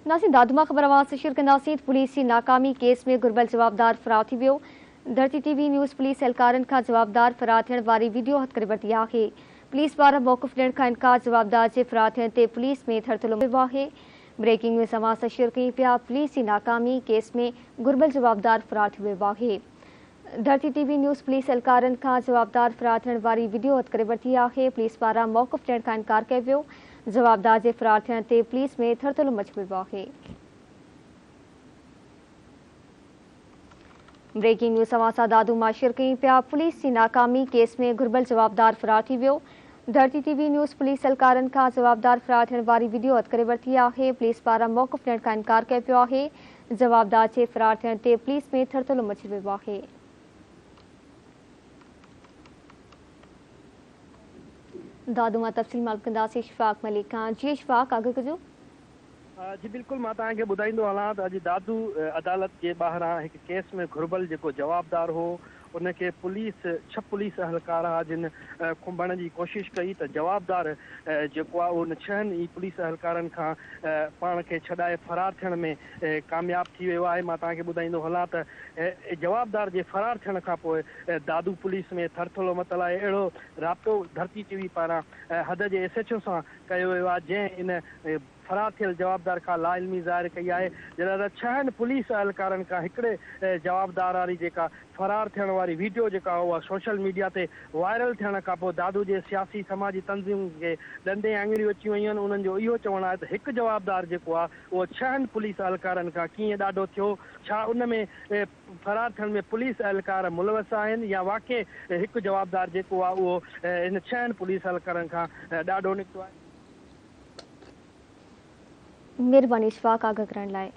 नासी दादुमा ख़बर आवाज़ शेयर कंदासीं। पुलिस जी नाकामी केस में घुर्बल जवाबदार फरार थी वियो। धरती टीवी न्यूज़ पुलिस एहलकारनि खां जवाबदार फरार थियण वारी वीडियो हथ करे वरिती आहे। पुलिस पारां मौक़िफ़ ॾियण खां इनकार जवाबदार जे फरार थियण ते पुलिस में थरथलो वियो आहे। ब्रेकिंग न्यूज़ आवाज़ शेयर कई पिया। पुलिस जी नाकामी केस में घुर्बल जवाबदार फरार थी वियो आहे। धरती टीवी न्यूज़ पुलिस एहलकारनि खां जवाबदार फरार थियण वारी वीडियो हथ करे वरिती आहे। पुलिस पारां मौक़िफ़ ॾियण खां इनकार कयो वियो। जवाबदार जे फरार थियण ते पुलिस में थरथलो मची वियो आहे। ब्रेकिंग न्यूज़ आवाज़ दादू मां शेयर कई पिया। पुलिस जी नाकामी केस में घुर्बल जवाबदार फरार थी वियो। धरती टीवी न्यूज़ पुलिस एहलकारनि खां जवाबदार फरार थियण वारी वीडियो हथ करे वरिती आहे। पुलिस पारां मौक़िफ़ ॾियण खां इनकार कयो पियो आहे। जवाबदार जे फरार थियण ते पुलिस में थरथलो मची वियो आहे। दादू मां तफ़सील मालूम कंदासीं इशफाक मलिक खां। जी इशफाक, आगे कजो। जी बिल्कुल, मां तव्हांखे ॿुधाईंदो हलां त अॼु दादू अदालत जे ॿाहिरां हिकु केस में घुर्बल जेको जवाबदार हो उनखे छह पुलिस एहलकार जिन खुंबण जी कोशिशि कई त जवाबदार जेको आहे उन छहनि ई पुलिस एहलकारनि खां पाण खे छॾाए फरार थियण में कामयाब थी वियो आहे। मां तव्हांखे ॿुधाईंदो हलां त जवाबदार जे फरार थियण खां पोइ दादू पुलिस में थरथलो मतल आहे। अहिड़ो राब्तो धरती टीवी पारां हद जे SHO सां कयो वियो आहे, जंहिं इन फरार थियल जवाबदार खां लाइल्मी ज़ाहिर कई आहे। जॾहिं त छहनि पुलिस एहलकारनि खां हिकिड़े जवाबदार वारी जेका फरार थियण वारी वीडियो जेका उहा सोशल मीडिया ते वायरल थियण खां पोइ दादू जे सियासी समाजी तंज़ीम खे ॾंडे आङिरियूं अची वियूं आहिनि। उन्हनि जो इहो चवणु आहे त हिकु जवाबदार जेको आहे उहो छहनि पुलिस एहलकारनि खां कीअं ॾाढो थियो। छा उन में फरार थियण में पुलिस एहलकार मुलवस आहिनि या वाक़ई हिकु जवाबदार जेको आहे उहो इन छहनि पुलिस एहलकारनि खां ॾाढो निकितो आहे। मेहरबानी इशफाक आगाह करण लाइ।